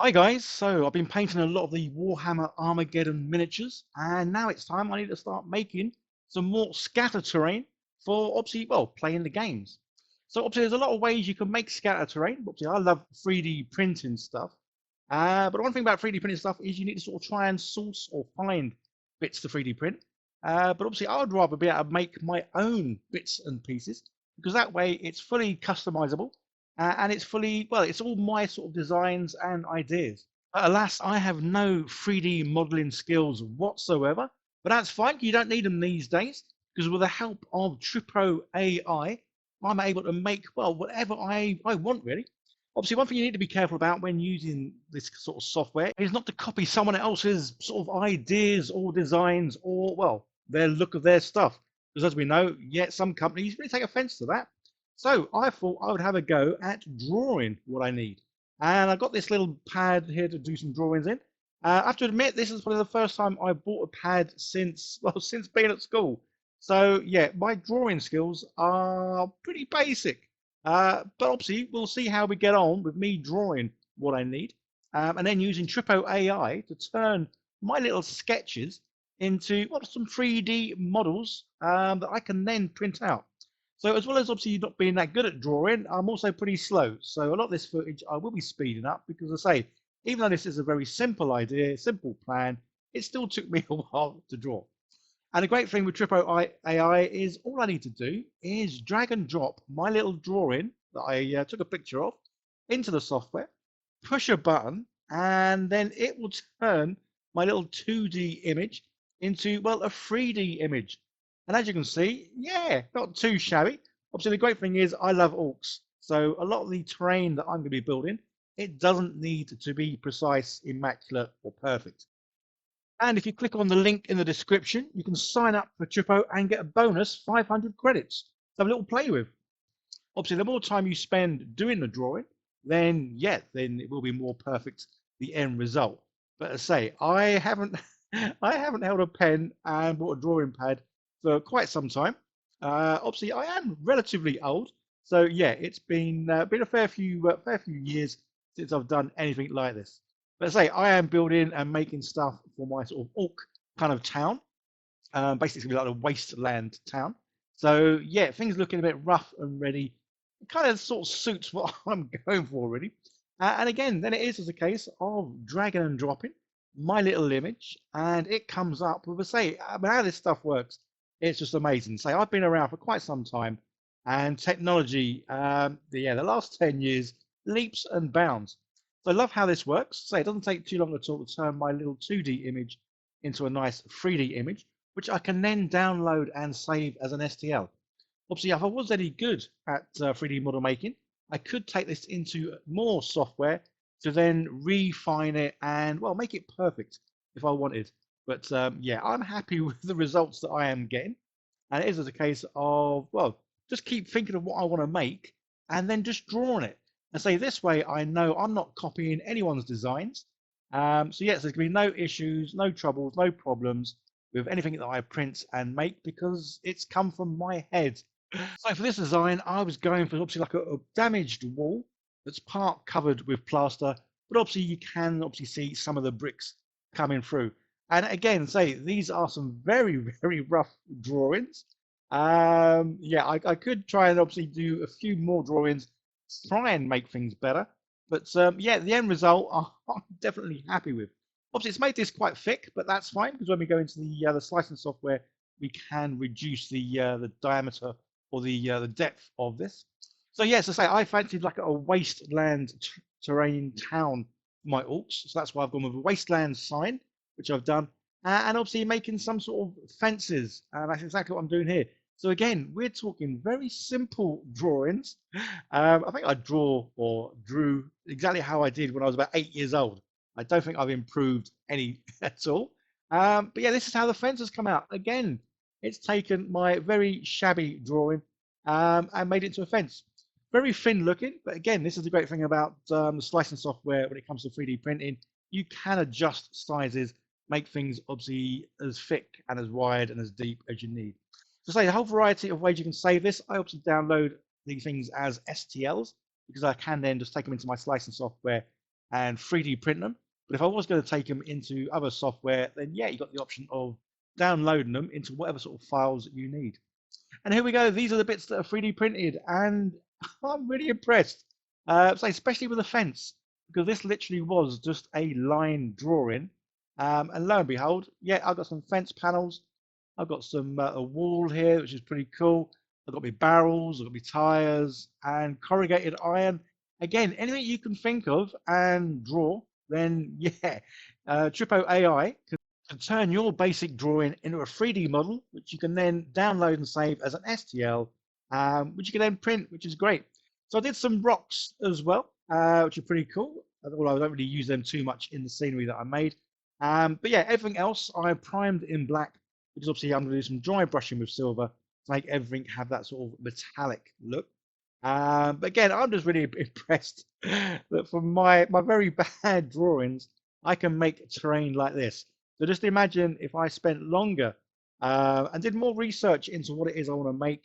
Hi guys, so I've been painting a lot of the Warhammer Armageddon miniatures, and now it's time I need to start making some more scatter terrain for obviously, well, playing the games. So obviously there's a lot of ways you can make scatter terrain. Obviously I love 3D printing stuff. But one thing about 3D printing stuff is you need to sort of try and source or find bits to 3D print. But obviously I would rather be able to make my own bits and pieces because that way it's fully customizable and it's fully, well, it's all my sort of designs and ideas. But alas, I have no 3D modeling skills whatsoever, but that's fine. You don't need them these days because with the help of Tripo AI, I'm able to make, well, whatever I want really. Obviously, one thing you need to be careful about when using this sort of software is not to copy someone else's sort of ideas or designs or, well, their look of their stuff. Because as we know, yet some companies really take offense to that. So I thought I would have a go at drawing what I need. And I got this little pad here to do some drawings in. I have to admit, this is probably the first time I bought a pad since, well, since being at school. So yeah, my drawing skills are pretty basic. But obviously, we'll see how we get on with me drawing what I need. And then using Tripo AI to turn my little sketches into, well, some 3D models that I can then print out. So as well as obviously not being that good at drawing, I'm also pretty slow. So a lot of this footage I will be speeding up because I say, even though this is a very simple idea, simple plan, it still took me a while to draw. And the great thing with Tripo AI is all I need to do is drag and drop my little drawing that I took a picture of into the software, push a button, and then it will turn my little 2D image into, well, a 3D image. And as you can see, yeah, not too shabby. Obviously, the great thing is I love orcs. So a lot of the terrain that I'm going to be building, it doesn't need to be precise, immaculate, or perfect. And if you click on the link in the description, you can sign up for Tripo and get a bonus 500 credits to have a little play with. Obviously, the more time you spend doing the drawing, then yeah, then it will be more perfect, the end result. But as I say, I haven't I haven't held a pen and bought a drawing pad for quite some time. Obviously, I am relatively old, so yeah, it's been a fair few years since I've done anything like this. But as I say, I am building and making stuff for my sort of orc kind of town, basically like a wasteland town. So yeah, things looking a bit rough and ready. It kind of sort of suits what I'm going for, really. And again, then it is as a case of dragging and dropping my little image, and it comes up with a say. I mean, how this stuff works, it's just amazing. Say, I've been around for quite some time, and technology, the last 10 years leaps and bounds. So I love how this works. Say, it doesn't take too long at all to turn my little 2D image into a nice 3D image, which I can then download and save as an STL. Obviously, if I was any good at 3D model making, I could take this into more software to then refine it and, well, make it perfect if I wanted. But yeah, I'm happy with the results that I am getting. And it is as a case of, well, just keep thinking of what I want to make and then just drawing it. And say this way, I know I'm not copying anyone's designs. So yes, there's going to be no issues, no troubles, no problems with anything that I print and make because it's come from my head. So for this design, I was going for obviously like a damaged wall that's part covered with plaster, but obviously you can obviously see some of the bricks coming through. And again, say these are some very, very rough drawings. Yeah, I could try and obviously do a few more drawings, try and make things better. But yeah, the end result I'm definitely happy with. Obviously, it's made this quite thick, but that's fine because when we go into the slicing software, we can reduce the diameter or the depth of this. So yes, I say I fancied like a wasteland terrain town for my orcs, so that's why I've gone with a wasteland sign, which I've done, and obviously making some sort of fences, and that's exactly what I'm doing here. So again, we're talking very simple drawings. I think I drew exactly how I did when I was about 8 years old. I don't think I've improved any at all. But yeah, this is how the fence has come out. Again, it's taken my very shabby drawing and made it into a fence. Very thin looking, but again, this is the great thing about the slicing software when it comes to 3D printing. You can adjust sizes, make things obviously as thick and as wide and as deep as you need. So say a whole variety of ways you can save this. I obviously download these things as STLs because I can then just take them into my slicing software and 3D print them. But if I was going to take them into other software, then yeah, you got the option of downloading them into whatever sort of files you need. And here we go. These are the bits that are 3D printed, and I'm really impressed. So especially with the fence, because this literally was just a line drawing. And lo and behold, yeah, I've got some fence panels. I've got some a wall here, which is pretty cool. I've got my barrels, I've got my tires, and corrugated iron. Again, anything you can think of and draw, then yeah, Tripo AI can turn your basic drawing into a 3D model, which you can then download and save as an STL, which you can then print, which is great. So I did some rocks as well, which are pretty cool. Although I don't really use them too much in the scenery that I made. But yeah, everything else I primed in black, because obviously I'm going to do some dry brushing with silver to make everything have that sort of metallic look. But again, I'm just really impressed that from my very bad drawings, I can make terrain like this. So just imagine if I spent longer and did more research into what it is I want to make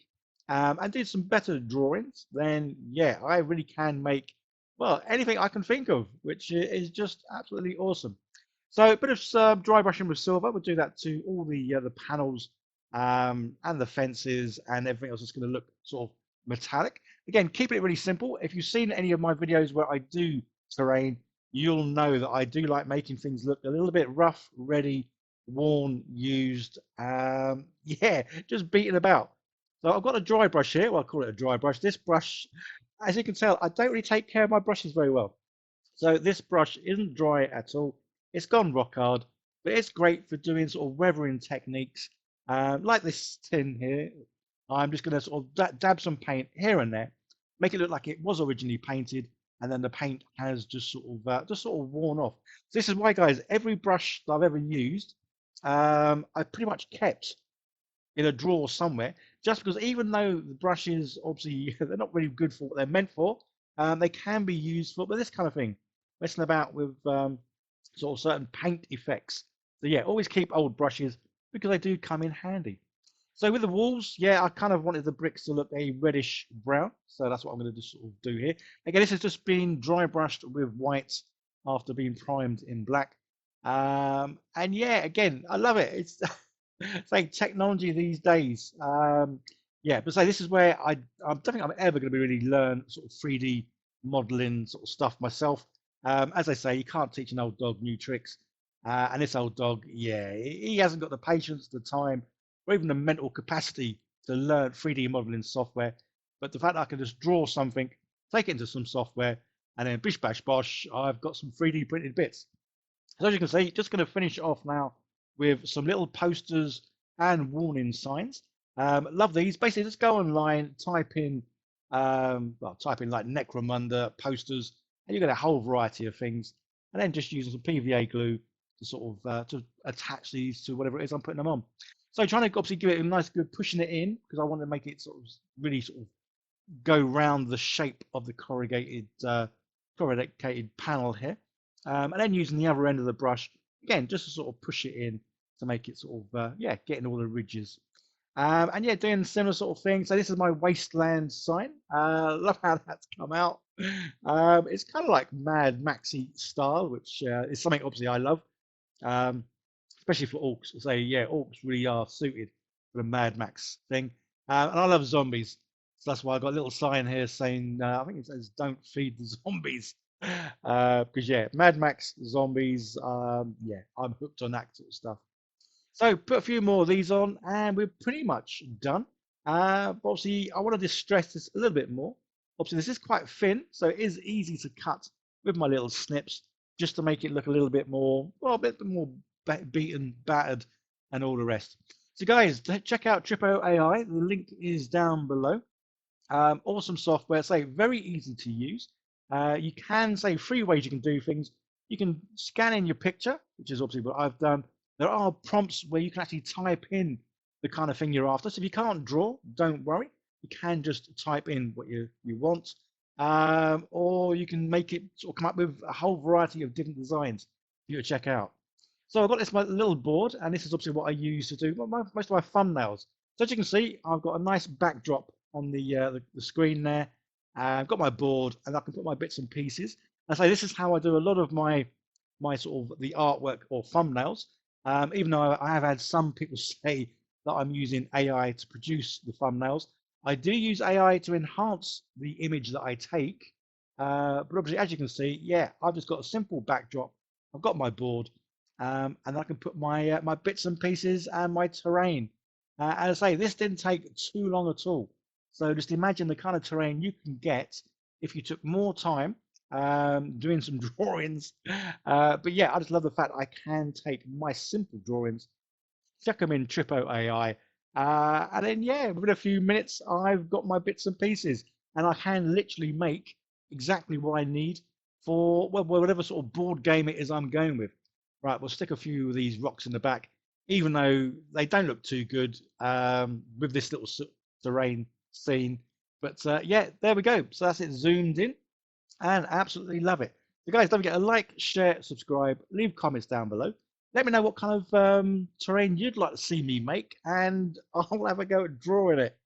and did some better drawings, then yeah, I really can make, well, anything I can think of, which is just absolutely awesome. So a bit of dry brushing with silver. We'll do that to all the panels and the fences and everything else. Is going to look sort of metallic. Again, keeping it really simple. If you've seen any of my videos where I do terrain, you'll know that I do like making things look a little bit rough, ready, worn, used. Yeah, just beating about. So I've got a dry brush here. Well, I call it a dry brush. This brush, as you can tell, I don't really take care of my brushes very well. So this brush isn't dry at all. It's gone rock hard, but it's great for doing sort of weathering techniques like this tin here. I'm just going to sort of dab some paint here and there, make it look like it was originally painted, and then the paint has just sort of worn off. So this is why, guys, every brush that I've ever used, I pretty much kept in a drawer somewhere, just because even though the brushes obviously they're not really good for what they're meant for, they can be used for this kind of thing, messing about with sort of certain paint effects. So yeah, always keep old brushes because they do come in handy. So with the walls, yeah, I kind of wanted the bricks to look a reddish brown. So that's what I'm going to just sort of do here. Again, this has just been dry brushed with white after being primed in black. And yeah, again, I love it. It's it's like technology these days. Yeah, but say this is where I don't think I'm ever going to be really learn sort of 3D modeling sort of stuff myself. As I say, you can't teach an old dog new tricks. And this old dog, yeah, he hasn't got the patience, the time, or even the mental capacity to learn 3D modeling software. But the fact that I can just draw something, take it into some software, and then bish bash bosh, I've got some 3D printed bits. So as you can see, just going to finish off now with some little posters and warning signs. Love these. Basically, just go online, type in, type in like Necromunda posters, and you get a whole variety of things. And then just using some PVA glue to sort of to attach these to whatever it is I'm putting them on. So trying to obviously give it a nice good pushing it in because I want to make it sort of really sort of go round the shape of the corrugated panel here. And then using the other end of the brush, again, just to sort of push it in to make it sort of, yeah, getting all the ridges. And yeah, doing similar sort of thing. So this is my wasteland sign. Love how that's come out. It's kind of like Mad Maxi style, which is something obviously I love, especially for orcs. I say, yeah, orcs really are suited for the Mad Max thing. And I love zombies. So that's why I got a little sign here saying, I think it says, "Don't feed the zombies." Because yeah, Mad Max zombies. Yeah, I'm hooked on that sort of stuff. So put a few more of these on, and we're pretty much done. But obviously, I want to just stress this a little bit more. Obviously, this is quite thin, so it is easy to cut with my little snips, just to make it look a little bit more, well, a bit more beaten, battered, and all the rest. So guys, check out Tripo AI. The link is down below. Awesome software, say very easy to use. You can say 3 ways you can do things. You can scan in your picture, which is obviously what I've done. There are prompts where you can actually type in the kind of thing you're after. So if you can't draw, don't worry. You can just type in what you want. Or you can make it sort of come up with a whole variety of different designs for you to check out. So I've got this my little board, and this is obviously what I use to do most of my thumbnails. So as you can see, I've got a nice backdrop on the screen there. I've got my board, and I can put my bits and pieces. I say this is how I do a lot of my sort of the artwork or thumbnails. Even though I have had some people say that I'm using AI to produce the thumbnails, I do use AI to enhance the image that I take. But obviously, as you can see, yeah, I've just got a simple backdrop. I've got my board, and I can put my bits and pieces and my terrain. As I say, this didn't take too long at all. So just imagine the kind of terrain you can get if you took more time doing some drawings. But yeah, I just love the fact I can take my simple drawings, chuck them in Tripo AI, and then yeah, within a few minutes, I've got my bits and pieces, and I can literally make exactly what I need for well, whatever sort of board game it is I'm going with. Right, we'll stick a few of these rocks in the back, even though they don't look too good with this little terrain scene. But yeah, there we go. So that's it zoomed in and absolutely love it. So guys, don't forget to like, share, subscribe, leave comments down below. Let me know what kind of terrain you'd like to see me make, and I'll have a go at drawing it.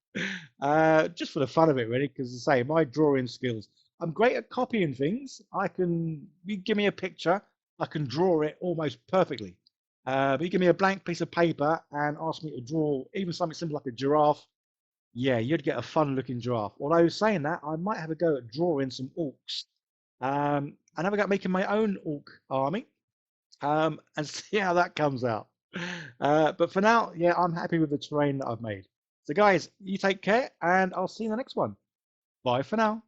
Just for the fun of it, really, because as I say, my drawing skills, I'm great at copying things. You give me a picture, I can draw it almost perfectly. But you give me a blank piece of paper and ask me to draw even something simple like a giraffe, yeah, you'd get a fun looking giraffe. Although saying that, I might have a go at drawing some orcs. And have a go at making my own orc army and see how that comes out. But for now, yeah, I'm happy with the terrain that I've made. So guys, you take care and I'll see you in the next one. Bye for now.